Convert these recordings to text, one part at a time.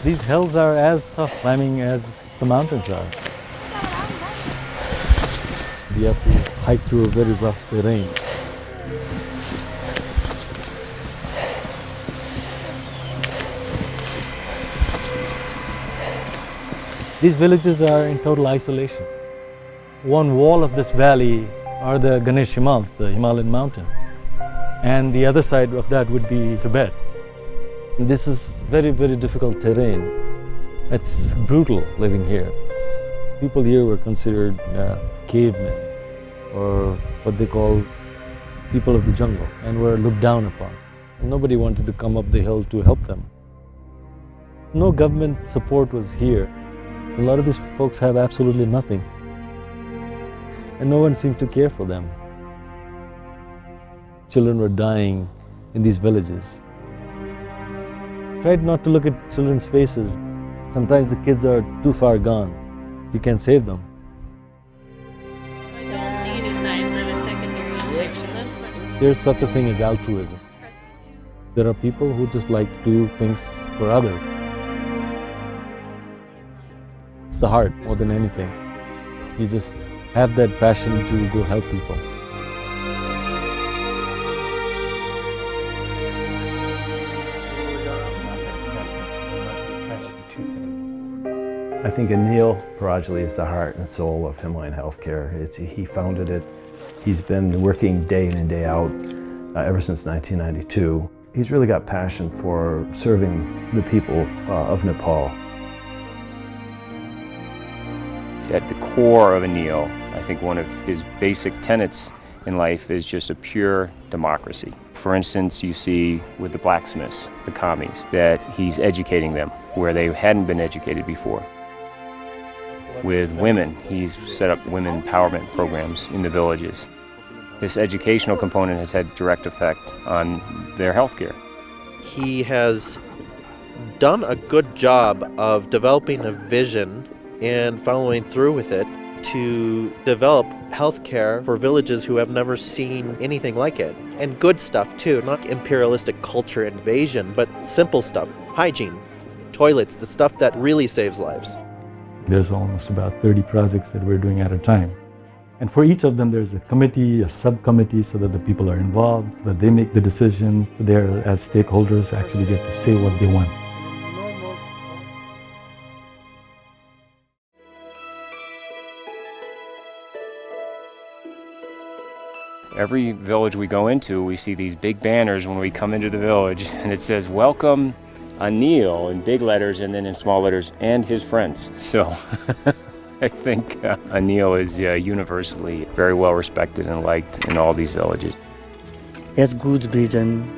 These hills are as tough climbing as the mountains are. We have to hike through a very rough terrain. These villages are in total isolation. One wall of this valley are the Ganesh Himals, the Himalayan mountain. And the other side of that would be Tibet. This is very, very difficult terrain. It's brutal living here. People here were considered cavemen, or what they call people of the jungle, and were looked down upon. Nobody wanted to come up the hill to help them. No government support was here. A lot of these folks have absolutely nothing, and no one seemed to care for them. Children were dying in these villages. Tried not to look at children's faces. Sometimes the kids are too far gone. You can't save them. I don't see any signs of a secondary infection. That's much. There's such a thing as altruism. There are people who just like to do things for others. It's the heart more than anything. You just have that passion to go help people. I think Anil Parajali is the heart and soul of Himalayan HealthCare. He founded it. He's been working day in and day out ever since 1992. He's really got passion for serving the people of Nepal. At the core of Anil, I think one of his basic tenets in life is just a pure democracy. For instance, you see with the blacksmiths, the commies, that he's educating them where they hadn't been educated before. With women, he's set up women empowerment programs in the villages. This educational component has had direct effect on their healthcare. He has done a good job of developing a vision and following through with it to develop healthcare for villages who have never seen anything like it. And good stuff too, not imperialistic culture invasion, but simple stuff, hygiene, toilets, the stuff that really saves lives. There's almost about 30 projects that we're doing at a time. And for each of them, there's a committee, a subcommittee, so that the people are involved, so that they make the decisions, so they're, as stakeholders, actually get to say what they want. Every village we go into, we see these big banners when we come into the village, and it says, "Welcome Anil," in big letters, and then in small letters, "and his friends." So I think Anil is universally very well respected and liked in all these villages. He has good vision,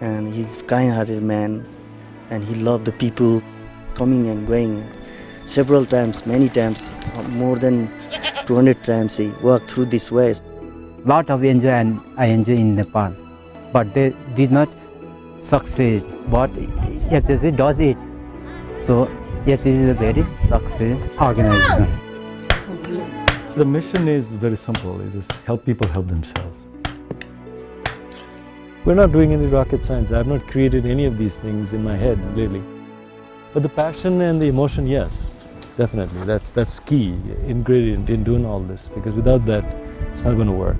and he's a kind-hearted man, and he loved the people coming and going. Several times, many times, more than 200 times he walked through this way. Lot of NGO and INGO in Nepal, but they did not succeed. But HHC does it, so HHC is a very successful organization. The mission is very simple, it's just help people help themselves. We're not doing any rocket science. I've not created any of these things in my head, really. But the passion and the emotion, yes, definitely. That's key ingredient in doing all this, because without that, it's not going to work.